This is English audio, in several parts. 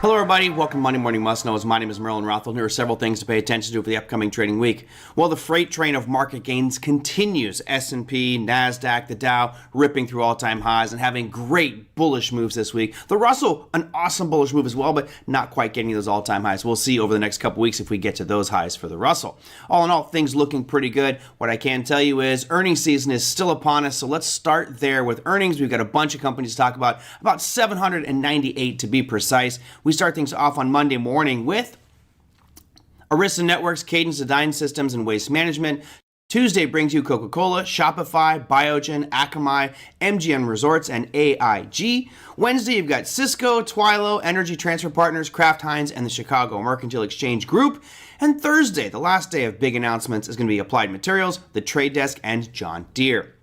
Hello everybody, welcome to Monday Morning Must Knows. My name is Merlin Rothel. Here are several things to pay attention to for the upcoming trading week. Well, the freight train of market gains continues. S&P, NASDAQ, the Dow ripping through all-time highs and having great bullish moves this week. The Russell, an awesome bullish move as well, but not quite getting those all-time highs. We'll see over the next couple weeks if we get to those highs for the Russell. All in all, things looking pretty good. What I can tell you is earnings season is still upon us, so let's start there with earnings. We've got a bunch of companies to talk about 798 to be precise. We start things off on Monday morning with Arista Networks, Cadence Design Systems, and Waste Management. Tuesday brings you Coca-Cola, Shopify, Biogen, Akamai, MGM Resorts, and AIG. Wednesday, you've got Cisco, Twilo, Energy Transfer Partners, Kraft Heinz, and the Chicago Mercantile Exchange Group. And Thursday, the last day of big announcements, is going to be Applied Materials, The Trade Desk, and John Deere.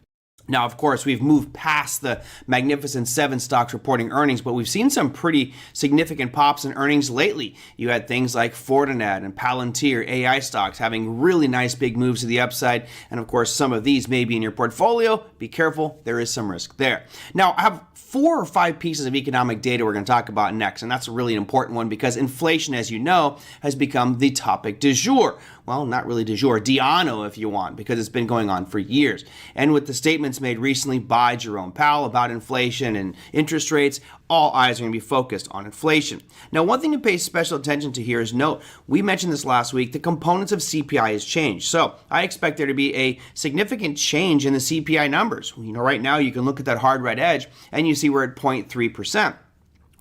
Now, of course, we've moved past the Magnificent Seven stocks reporting earnings, but we've seen some pretty significant pops in earnings lately. You had things like Fortinet and Palantir, AI stocks, having really nice big moves to the upside. And of course, some of these may be in your portfolio. Be careful, there is some risk there. Now, I have 4 or 5 pieces of economic data we're going to talk about next, and that's a really important one because inflation, as you know, has become the topic du jour. Well, not really du jour, Diano if you want, because it's been going on for years. And with the statements made recently by Jerome Powell about inflation and interest rates, all eyes are going to be focused on inflation. Now, one thing to pay special attention to here is note, we mentioned this last week, the components of CPI has changed. So I expect there to be a significant change in the CPI numbers. You know, right now you can look at that hard red edge and you see we're at 0.3%.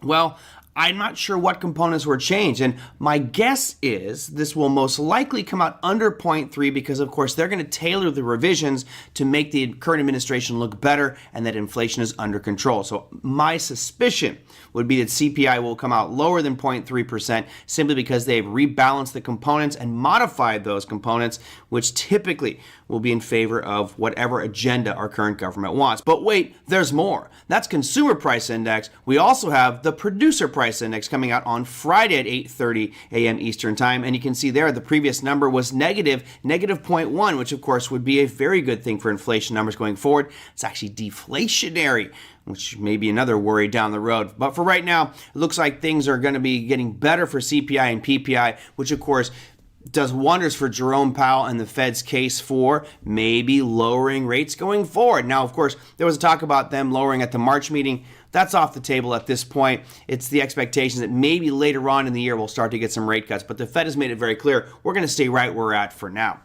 Well, I'm not sure what components were changed, and my guess is this will most likely come out under 0.3 because, of course, they're going to tailor the revisions to make the current administration look better and that inflation is under control. So my suspicion would be that CPI will come out lower than 0.3% simply because they've rebalanced the components and modified those components, which typically will be in favor of whatever agenda our current government wants. But wait, there's more. That's Consumer Price Index. We also have the Producer Price Index coming out on Friday at 8:30 a.m. Eastern Time. And you can see there the previous number was negative 0.1, which of course would be a very good thing for inflation numbers going forward. It's actually deflationary, which may be another worry down the road. But for right now, it looks like things are going to be getting better for CPI and PPI, which of course does wonders for Jerome Powell and the Fed's case for maybe lowering rates going forward. Now, of course, there was a talk about them lowering at the March meeting. That's off the table at this point. It's the expectation that maybe later on in the year we'll start to get some rate cuts, but the Fed has made it very clear we're going to stay right where we're at for now.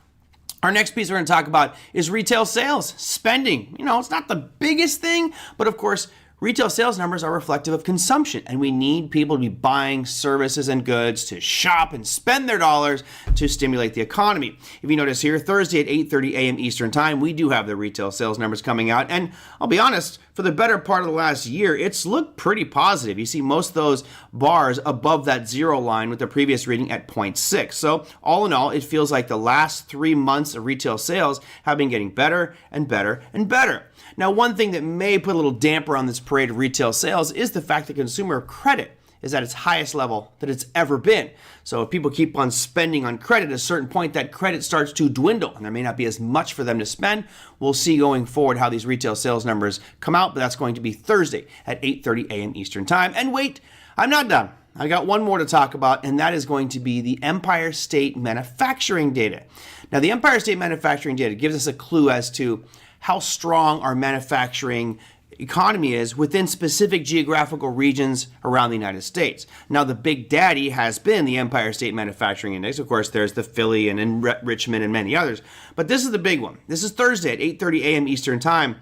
Our next piece we're going to talk about is retail sales, spending. You know, it's not the biggest thing, but of course, retail sales numbers are reflective of consumption, and we need people to be buying services and goods to shop and spend their dollars to stimulate the economy. If you notice here, Thursday at 8:30 a.m. Eastern Time, we do have the retail sales numbers coming out, and I'll be honest, for the better part of the last year, it's looked pretty positive. You see most of those bars above that zero line with the previous reading at 0.6. So all in all, it feels like the last 3 months of retail sales have been getting better and better and better. Now, one thing that may put a little damper on this parade of retail sales is the fact that consumer credit is at its highest level that it's ever been. So if people keep on spending on credit, at a certain point that credit starts to dwindle and there may not be as much for them to spend. We'll see going forward how these retail sales numbers come out, but that's going to be Thursday at 8:30 a.m. Eastern Time. And wait, I'm not done. I got one more to talk about, and that is going to be the Empire State Manufacturing data. Now, the Empire State Manufacturing data gives us a clue as to how strong our manufacturing economy is within specific geographical regions around the United States. Now, the big daddy has been the Empire State Manufacturing Index. Of course, there's the Philly and Richmond and many others. But this is the big one. This is Thursday at 8:30 a.m. Eastern Time.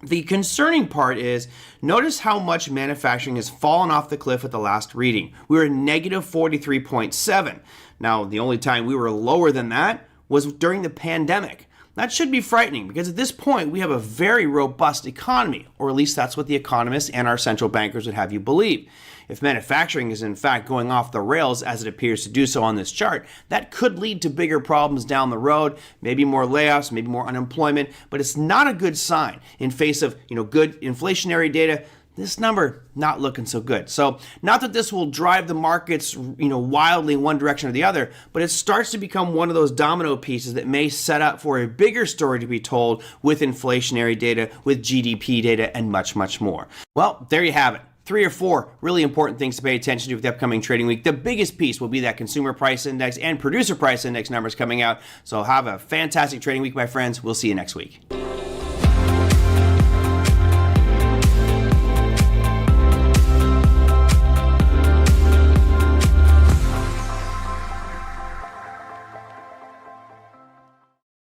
The concerning part is, notice how much manufacturing has fallen off the cliff at the last reading. We were negative 43.7. Now, the only time we were lower than that was during the pandemic. That should be frightening because at this point we have a very robust economy, or at least that's what the economists and our central bankers would have you believe. If manufacturing is in fact going off the rails as it appears to do so on this chart, that could lead to bigger problems down the road, maybe more layoffs, maybe more unemployment, but it's not a good sign in face of, good inflationary data. This number not looking so good. So not that this will drive the markets, wildly in one direction or the other, but it starts to become one of those domino pieces that may set up for a bigger story to be told with inflationary data, with GDP data, and much, much more. Well, there you have it. 3 or 4 really important things to pay attention to with the upcoming trading week. The biggest piece will be that consumer price index and producer price index numbers coming out. So have a fantastic trading week, my friends. We'll see you next week.